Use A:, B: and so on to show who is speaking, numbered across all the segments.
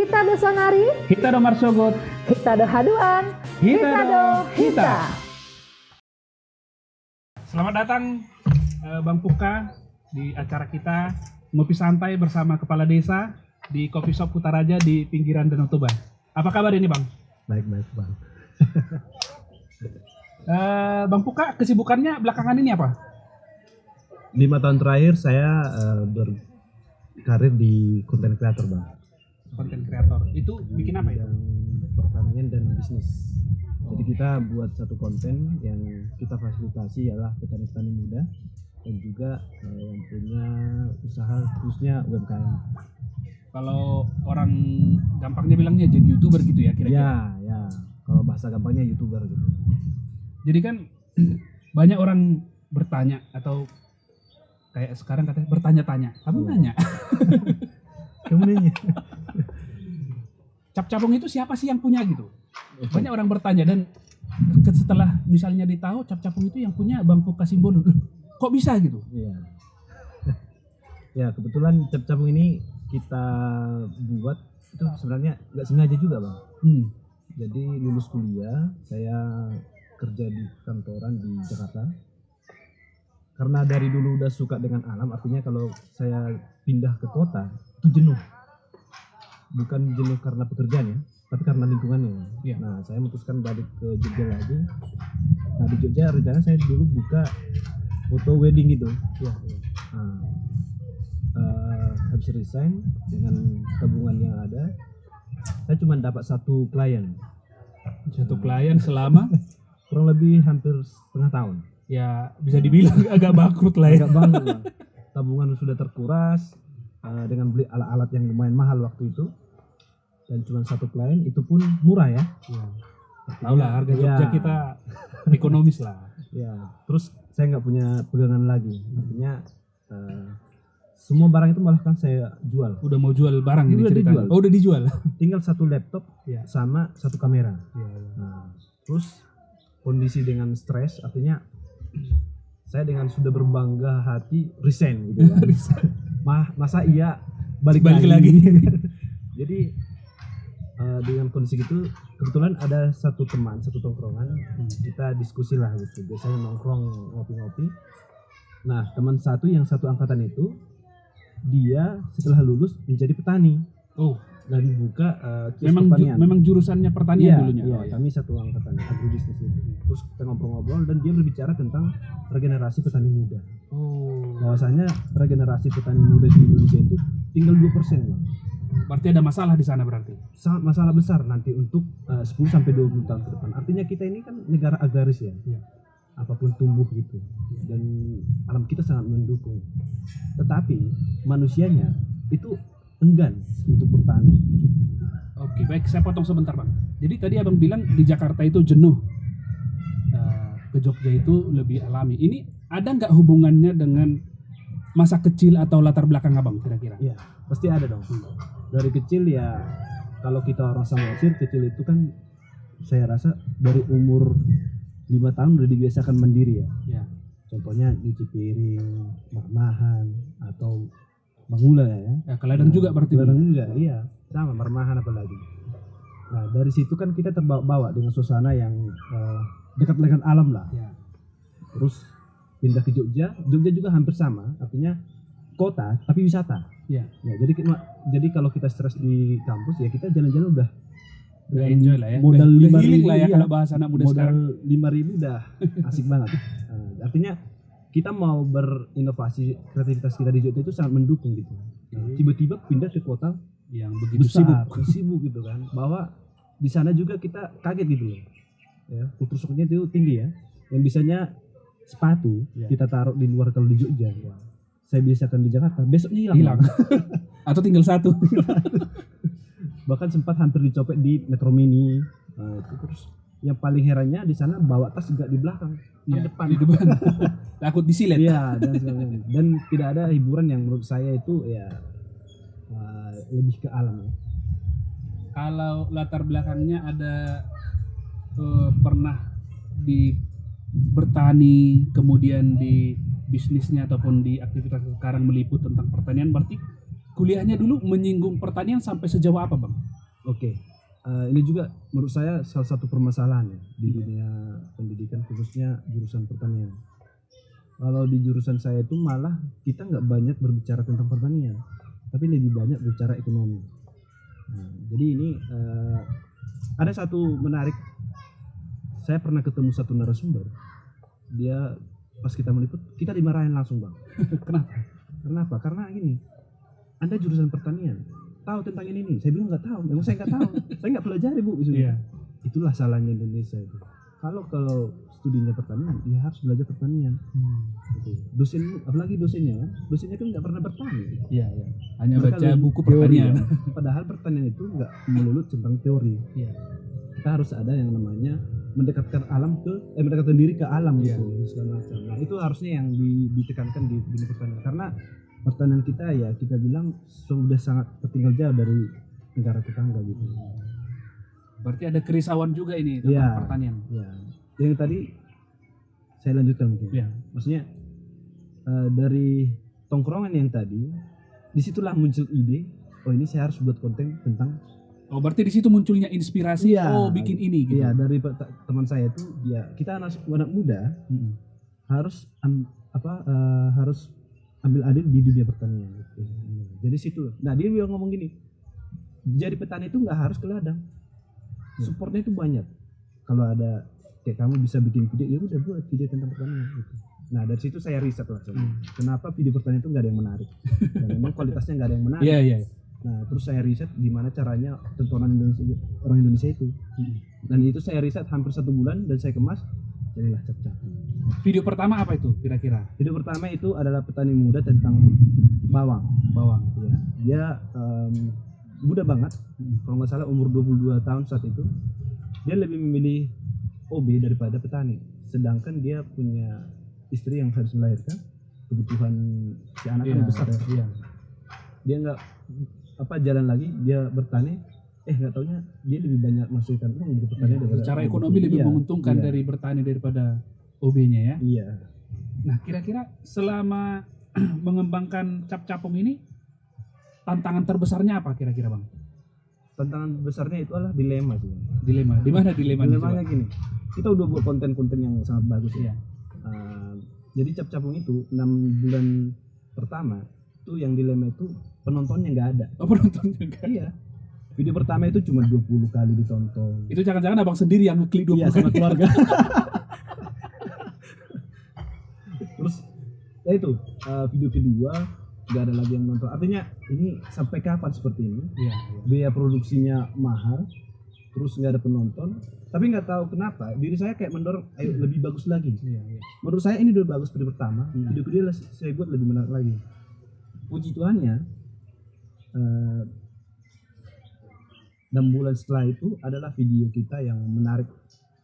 A: Hita do Sonari,
B: Hita do Marsogot,
A: Hita do Haduan,
B: Hita do
A: Hita.
B: Selamat datang Bang Puka di acara kita ngopi santai bersama kepala desa di Coffee Shop Kutaraja di pinggiran Danau Toba. Apa kabar ini Bang?
C: Baik Bang.
B: Bang Puka kesibukannya belakangan ini apa?
C: 5 tahun terakhir saya berkarir di content creator Bang.
B: Konten kreator. Itu bikin apa itu?
C: Yang pertanian dan bisnis. Jadi kita buat satu konten yang kita fasilitasi adalah petani-petani muda dan juga yang punya usaha khususnya UMKM.
B: Kalau orang gampangnya bilangnya jadi YouTuber gitu ya kira-kira?
C: Ya. Kalau bahasa gampangnya YouTuber gitu.
B: Jadi kan banyak orang bertanya atau kayak sekarang katanya bertanya-tanya. Kamu nanya?
C: Kamu nanya?
B: Cap-capung itu siapa sih yang punya gitu? Banyak orang bertanya dan setelah misalnya ditahu cap-capung itu yang punya Bang Puka Simbodo. Kok bisa gitu?
C: Iya. Ya kebetulan cap-capung ini kita buat itu sebenarnya nggak sengaja juga Bang. Jadi lulus kuliah saya kerja di kantoran di Jakarta. Karena dari dulu udah suka dengan alam, artinya kalau saya pindah ke kota itu jenuh. Bukan jenuh karena pekerjaan ya, tapi karena lingkungannya.
B: Iya.
C: Nah, saya memutuskan balik ke Jogja lagi. Nah, di Jogja rencana saya dulu buka foto wedding gitu.
B: Iya.
C: Nah, habis resign dengan tabungan yang ada, saya cuma dapat satu klien.
B: Satu klien selama
C: Kurang lebih hampir setengah tahun.
B: ya bisa dibilang agak bangkrut lah ya.
C: Agak banget Bang. Tabungan sudah terkuras dengan beli alat-alat yang lumayan mahal waktu itu. Dan cuma satu klien, itu pun murah ya.
B: Tahu lah harga Jogja kita ekonomis lah.
C: Ya, terus saya nggak punya pegangan lagi. Artinya semua barang itu malah kan saya jual.
B: Udah mau jual barang ini
C: Udah
B: ceritanya.
C: dijual.
B: Oh udah dijual.
C: Tinggal satu laptop
B: Iya.
C: sama satu kamera.
B: Iya.
C: Nah, terus kondisi dengan stres, artinya saya dengan sudah berbangga hati resign gitu ya. Masa iya balik lagi. Jadi dengan kondisi gitu kebetulan ada satu teman, satu tongkrongan, kita diskusi lah gitu. Biasanya nongkrong ngopi-ngopi. Nah, teman yang satu angkatan itu dia setelah lulus menjadi petani.
B: Oh,
C: Dan dibuka kios pertanian.
B: memang jurusannya pertanian dulunya.
C: Iya,
B: Oh, iya.
C: kami satu angkatan agribisnis itu. Terus kita ngobrol-ngobrol dan dia berbicara tentang regenerasi petani muda.
B: Oh,
C: Bahwasanya regenerasi petani muda di Indonesia itu tinggal 2%. Bang.
B: berarti ada masalah di sana berarti.
C: Sangat masalah besar nanti untuk 10 sampai 20 tahun ke depan. Artinya kita ini kan negara agraris ya.
B: Iya.
C: Apapun tumbuh gitu. Dan alam kita sangat mendukung. Tetapi manusianya itu enggan untuk bertani.
B: Oke, baik, saya potong sebentar Bang. Jadi tadi Abang bilang di Jakarta itu jenuh, ke Jogja itu lebih alami. Ini ada nggak hubungannya dengan masa kecil atau latar belakang Abang kira-kira?
C: Iya, pasti ada dong. Dari kecil ya, kalau kita orang Samosir, kecil itu kan saya rasa dari umur 5 tahun udah dibiasakan mandiri ya.
B: Ya.
C: Contohnya nyuci piring, marmahan, atau mangula ya.
B: Ya, keladang juga berarti.
C: Keladang juga, iya. Sama, marmahan apalagi. Nah, dari situ kan kita terbawa dengan suasana yang dekat dengan alam lah.
B: Ya.
C: Terus pindah ke Jogja, Jogja juga hampir sama, artinya kota tapi wisata.
B: Ya.
C: Ya, jadi kalau kita stres di kampus ya kita jalan-jalan udah
B: Enjoy lah ya.
C: modal
B: Udah
C: 5.000
B: healing lah ya
C: iya.
B: kalau bahasa anak muda sekarang.
C: Modal 5.000 udah asik banget. Artinya kita mau berinovasi, kreativitas kita di Jogja itu sangat mendukung gitu. Tiba-tiba pindah ke kota
B: Yang begitu
C: besar,
B: sibuk.
C: sibuk gitu kan. Bahwa di sana juga kita kaget gitu loh. Ya, kultur shocknya itu tinggi ya. Yang bisanya sepatu kita taruh di luar kalau di Jogja. Saya biasakan di Jakarta, besoknya hilang.
B: Atau tinggal satu.
C: Bahkan sempat hampir dicopet di Metro Mini. Nah, itu terus yang paling herannya di sana bawa tas juga di belakang, di depan.
B: Di depan. Takut disilet.
C: Iya, dan tidak ada hiburan yang menurut saya itu ya lebih ke alam ya.
B: Kalau latar belakangnya ada pernah di bertani, kemudian di bisnisnya ataupun di aktivitas sekarang meliput tentang pertanian, berarti kuliahnya dulu menyinggung pertanian sampai sejauh apa Bang?
C: Oke. Ini juga menurut saya salah satu permasalahan ya di dunia pendidikan, khususnya jurusan pertanian. Kalau di jurusan saya itu malah kita nggak banyak berbicara tentang pertanian, tapi lebih banyak berbicara ekonomi. Nah, jadi ini ada satu menarik. Saya pernah ketemu satu narasumber. Dia pas kita meliput, kita dimarahin langsung, Bang. Kenapa? Karena gini, Anda jurusan pertanian, tahu tentang ini nih? Saya bilang nggak tahu. Memang saya nggak tahu. Saya nggak pelajari, Bu.
B: Iya.
C: Itulah salahnya Indonesia itu. Kalau studinya pertanian, dia harus belajar pertanian. Gitu. Dosen, apalagi dosennya kan nggak pernah bertani.
B: Iya. Hanya
C: Mereka
B: baca
C: lebih
B: buku
C: teori,
B: pertanian.
C: ya. Padahal pertanian itu nggak melulu tentang teori.
B: Iya.
C: Kita harus ada yang namanya mendekatkan diri ke alam
B: Iya.
C: gitu, segala macam. Nah, itu harusnya yang ditekankan di dunia pertanian, karena pertanian kita ya kita bilang sudah sangat tertinggal jauh dari negara tetangga gitu.
B: Berarti ada kerisauan juga ini tentang
C: Iya.
B: pertanian.
C: Ya, yang tadi saya lanjutkan mungkin.
B: Iya.
C: Maksudnya dari tongkrongan yang tadi, disitulah muncul ide, oh ini saya harus buat konten tentang.
B: Oh, berarti di situ munculnya inspirasi.
C: Iya.
B: Oh, bikin ini gitu.
C: Iya, dari teman saya itu, ya kita anak muda harus harus ambil adil di dunia pertanian gitu. Jadi situ. Nah, dia bilang ngomong gini, jadi petani itu nggak harus ke ladang. Supportnya itu banyak. Kalau ada kayak kamu bisa bikin video, ya udah buat video tentang pertanian gitu. Nah, dari situ saya riset lah. Kenapa video pertanian itu nggak ada yang menarik? Dan memang kualitasnya nggak ada yang menarik.
B: Iya.
C: Nah, terus saya riset gimana caranya tontonan orang Indonesia itu. Dan itu saya riset hampir 1 bulan dan saya kemas, jadilah Cap-Cap.
B: Video pertama apa itu kira-kira?
C: Video pertama itu adalah petani muda tentang bawang. Ya, dia muda banget. Kalau nggak salah umur 22 tahun saat itu. Dia lebih memilih OB daripada petani. Sedangkan dia punya istri yang harus melahirkan, kebutuhan si anak kan besar ya.
B: Iya.
C: Dia nggak jalan lagi, dia bertani, nggak taunya dia lebih banyak menghasilkan uang dari pertanian daripada
B: Secara ekonomi lebih menguntungkan dari bertani daripada OB-nya ya.
C: Iya.
B: Nah, kira-kira selama mengembangkan Cap-Capung ini tantangan terbesarnya apa kira-kira, Bang?
C: Tantangan besarnya itu adalah dilema sih.
B: Dilema. Di mana dilemanya?
C: Dilemanya gini. Kita udah buat konten-konten yang sangat bagus ya.
B: Iya.
C: Jadi Cap-Capung itu 6 bulan pertama itu yang dilema itu penontonnya nggak ada.
B: Oh, penonton juga.
C: Iya. Video pertama itu cuma 20 kali ditonton.
B: Itu jangan-jangan Abang sendiri yang ngeklik 20
C: Iya, sama
B: kali.
C: keluarga. Terus ya itu video kedua nggak ada lagi yang nonton. Artinya ini sampai kapan seperti ini?
B: Iya.
C: Biaya produksinya mahal, terus nggak ada penonton. Tapi nggak tahu kenapa diri saya kayak mendorong, ayo lebih bagus lagi.
B: Iya.
C: Menurut saya ini udah bagus video pertama. Video kedua saya buat lebih menarik lagi. Puji Tuhannya 6 bulan setelah itu adalah video kita yang menarik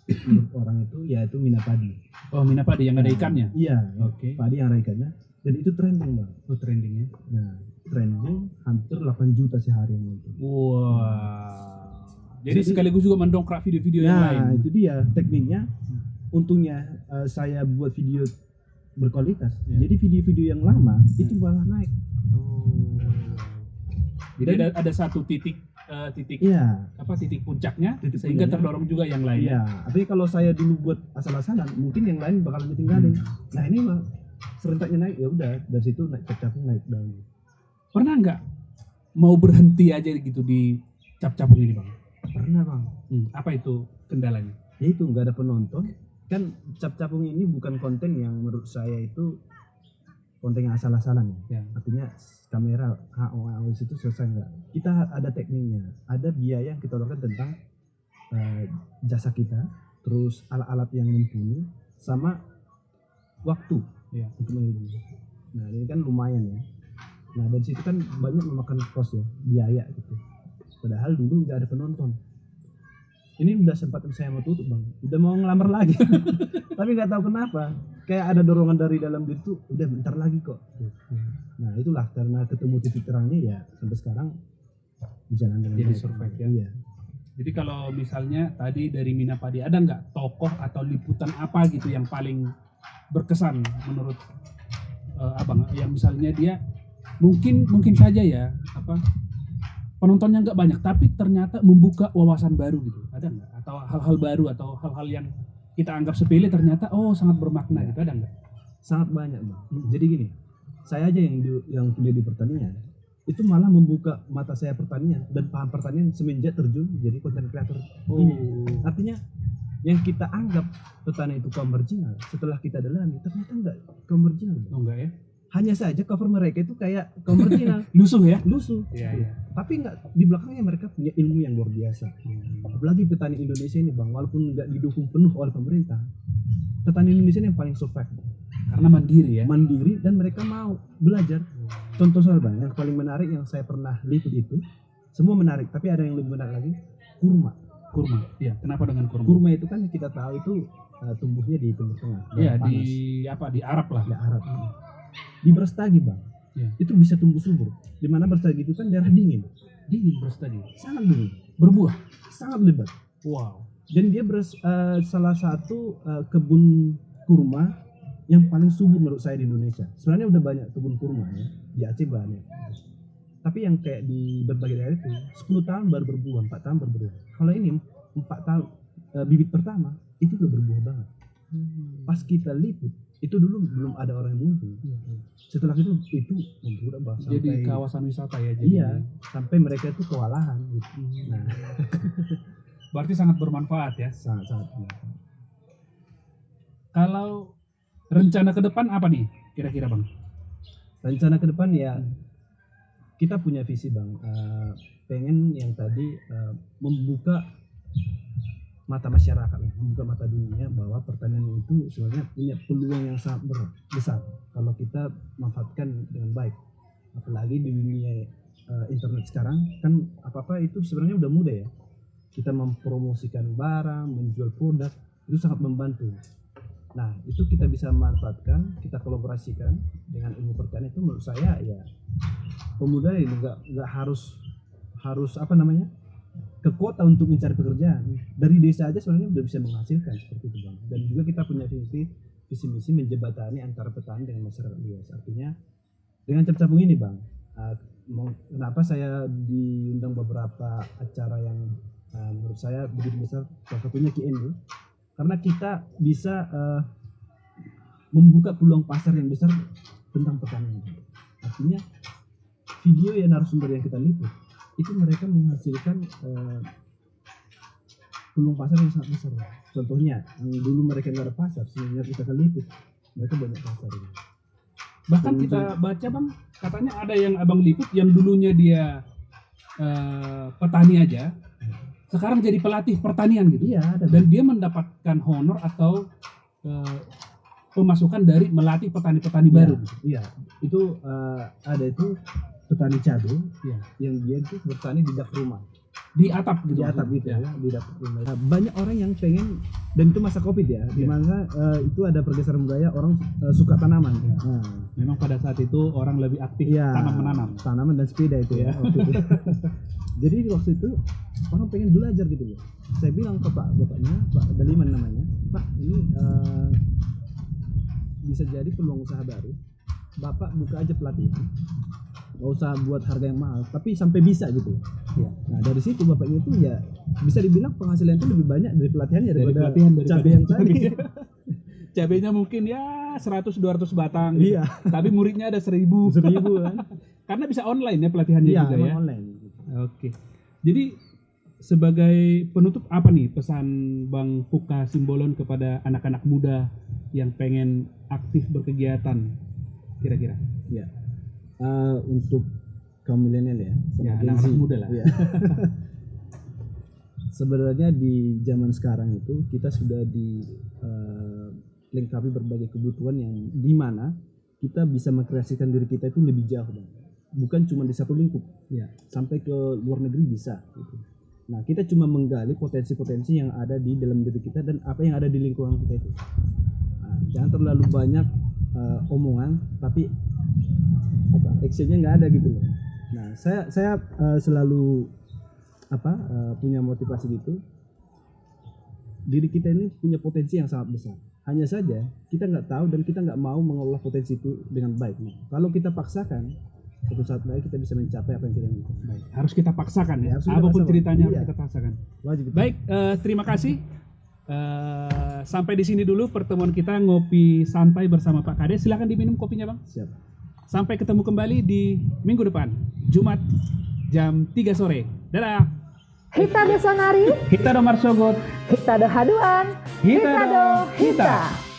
C: untuk orang itu, yaitu Mina Padi.
B: Oh, Mina Padi yang ada ikannya?
C: Iya.
B: Oke.
C: Padi yang ada ikannya. Dan itu trending, Bang.
B: Oh, trendingnya.
C: Nah, trending hampir 8 juta sehari yang nonton.
B: Wow. Jadi sekaligus juga mendongkrak video-video yang lain.
C: Nah, itu dia tekniknya. Untungnya saya buat video berkualitas.
B: Ya.
C: Jadi video-video yang lama itu malah naik.
B: Oh. Jadi ada satu titik
C: Iya.
B: titik puncaknya
C: Titik
B: sehingga
C: puncaknya.
B: terdorong juga yang lain.
C: Iya. Tapi kalau saya dulu buat asal-asalan, mungkin yang lain bakal ditinggalin. Nah, ini mah serentaknya naik, ya udah dari situ naik Cap-Capung naik daun.
B: Pernah nggak mau berhenti aja gitu di Cap-Capung ini, Bang?
C: Pernah, Bang.
B: Apa itu kendalanya?
C: Ya itu nggak ada penonton. Kan Cap-Capung ini bukan konten yang menurut saya itu konten yang asal-asalan ya.
B: Ya.
C: Artinya kamera HOA itu selesai nggak? Kita ada tekniknya, ada biaya yang kita keluarkan tentang jasa kita, terus alat-alat yang mumpuni, sama waktu untuk mengedit. Nah, ini kan lumayan ya. Nah, dari situ kan banyak memakan cost ya, biaya gitu. Padahal dulu nggak ada penonton. Ini udah sempat saya mau tutup, Bang. Udah mau ngelamar lagi. Tapi nggak tahu kenapa. Kayak ada dorongan dari dalam diri tuh, udah bentar lagi kok. Nah, itulah karena ketemu titik terangnya ya sampai sekarang berjalan dengan
B: Jadi
C: baik.
B: survive ya.
C: Iya.
B: Jadi kalau misalnya tadi dari Mina Padi, ada nggak tokoh atau liputan apa gitu yang paling berkesan menurut Abang? Yang misalnya dia mungkin saja ya penontonnya nggak banyak, tapi ternyata membuka wawasan baru gitu. Ada nggak? Atau hal-hal baru atau hal-hal yang kita anggap sepele ternyata sangat bermakna gitu. Ada nggak?
C: Sangat banyak bang. Jadi gini, saya aja yang kuliah di pertanian itu malah membuka mata saya pertanian dan paham pertanian semenjak terjun jadi content creator ini. Artinya yang kita anggap petani itu kaum marginal, setelah kita dalami ternyata enggak kaum marginal.
B: Enggak ya?
C: Hanya saja cover mereka itu kayak kaum marginal.
B: Lusuh ya?
C: Lusuh.
B: Iya.
C: Tapi enggak, di belakangnya mereka punya ilmu yang luar biasa. Apalagi petani Indonesia ini bang, walaupun enggak didukung penuh oleh pemerintah, petani Indonesia ini yang paling survive.
B: Karena mandiri ya?
C: Mandiri dan mereka mau belajar. Contoh soal bang, yang paling menarik yang saya pernah lihat itu, semua menarik, tapi ada yang lebih menarik lagi, kurma.
B: Kurma. Iya. Kenapa dengan kurma?
C: Kurma itu kan kita tahu itu tumbuhnya di Timur Tengah.
B: Iya,
C: panas.
B: di Arab lah.
C: Di Arab. Di Brastagi bang, itu bisa tumbuh subur. Di mana Brastagi itu kan daerah dingin.
B: Dingin Brastagi.
C: Sangat dingin.
B: Berbuah.
C: Sangat lebat.
B: Wow.
C: Dan dia salah satu kebun kurma yang paling subur menurut saya di Indonesia. Sebenarnya udah banyak kebun kurma ya, di Aceh banyak. Tapi yang kayak di berbagai daerah itu 10 tahun baru berbuah, 4 tahun baru berbuah. Kalau ini 4 tahun bibit pertama itu udah berbuah banget. Pas kita liput itu dulu belum ada orang yang muncul. Setelah itu membuat bang sampai
B: Jadi kawasan wisata ya.
C: Iya, sampai mereka itu kewalahan gitu. Nah,
B: berarti sangat bermanfaat ya.
C: sangat.
B: Kalau rencana ke depan apa nih kira-kira bang?
C: Rencana ke depan ya kita punya visi bang, pengen yang tadi membuka mata masyarakat, membuka mata dunia bahwa pertanian itu sebenarnya punya peluang yang sangat besar kalau kita manfaatkan dengan baik. Apalagi di dunia internet sekarang kan apa-apa itu sebenarnya udah mudah ya. Kita mempromosikan barang, menjual produk itu sangat membantu. Nah itu kita bisa manfaatkan, kita kolaborasikan dengan ilmu pertanian. Itu menurut saya ya pemuda ini nggak harus apa namanya ke kota untuk mencari pekerjaan. Dari desa aja sebenarnya udah bisa menghasilkan seperti itu bang. Dan juga kita punya visi misi menjembatani antara petani dengan masyarakat luas. Artinya dengan Cap-Capung ini bang, kenapa saya diundang beberapa acara yang menurut saya begitu besar, salah satunya KND, karena kita bisa membuka peluang pasar yang besar tentang pertanian. Artinya video yang narasumber yang kita liput itu mereka menghasilkan peluang pasar yang sangat besar. Contohnya yang dulu mereka nggak ada pasar, sehingga kita akan liput mereka banyak pasar ini.
B: Bahkan kita baca bang, katanya ada yang abang liput yang dulunya dia petani aja, sekarang jadi pelatih pertanian gitu.
C: Iya, ada.
B: Dan dia mendapatkan honor atau pemasukan dari melatih petani-petani baru.
C: Iya, itu ada itu petani cabai
B: Iya.
C: yang dia itu bertani di dak rumah.
B: Di atap gitu.
C: Di atap
B: maksudnya.
C: gitu ya, di dak rumah. Banyak orang yang pengen, dan itu masa Covid ya, di mana itu ada pergeseran budaya orang suka tanaman. Nah,
B: Memang pada saat itu orang lebih aktif tanam-menanam.
C: Tanaman dan sepeda itu ya. Waktu itu. Jadi waktu itu orang pengen belajar gitu loh. Saya bilang ke bapaknya, Pak Daliman namanya, Pak ini bisa jadi peluang usaha baru. Bapak buka aja pelatihan, nggak usah buat harga yang mahal, tapi sampai bisa gitu. Ya. Nah dari situ bapaknya itu ya bisa dibilang penghasilan itu lebih banyak dari pelatihannya daripada cabai yang tadi.
B: Cabainya mungkin ya 100-200 batang.
C: Iya.
B: Tapi muridnya ada 1000
C: kan.
B: Karena bisa online ya pelatihannya
C: Iya,
B: juga ya.
C: online.
B: Oke. Jadi sebagai penutup apa nih pesan Bang Puka Simbolon kepada anak-anak muda yang pengen aktif berkegiatan kira-kira?
C: Ya. Untuk kaum milenial ya, sama
B: Ya,
C: Gen Z.
B: anak-anak muda lah.
C: Ya. Sebenarnya di zaman sekarang itu kita sudah dilengkapi berbagai kebutuhan yang di mana kita bisa mengkreasikan diri kita itu lebih jauh, Bang. Bukan cuma di satu lingkup, ya, sampai ke luar negeri bisa gitu. Nah, kita cuma menggali potensi-potensi yang ada di dalam diri kita dan apa yang ada di lingkungan kita itu. Nah, jangan terlalu banyak omongan tapi actionnya nggak ada gitu loh. Nah, saya selalu punya motivasi gitu. Diri kita ini punya potensi yang sangat besar. Hanya saja kita nggak tahu dan kita nggak mau mengolah potensi itu dengan baik. Nah, kalau kita paksakan, suatu saat lagi kita bisa mencapai apa yang kita inginkan.
B: Baik, harus kita paksakan ya.
C: Harus kita
B: Apapun
C: paksakan.
B: ceritanya harus
C: Iya.
B: kita paksakan.
C: Wajib.
B: Baik, terima kasih. Sampai di sini dulu pertemuan kita ngopi santai bersama Pak Kades. Silakan diminum kopinya, Bang.
C: Siap.
B: Sampai ketemu kembali di minggu depan, Jumat jam 3 sore. Dadah.
A: Hita do sonari,
B: Kita Domar Sogot.
A: hita do haduan,
B: Hita do
A: hita.
B: hita.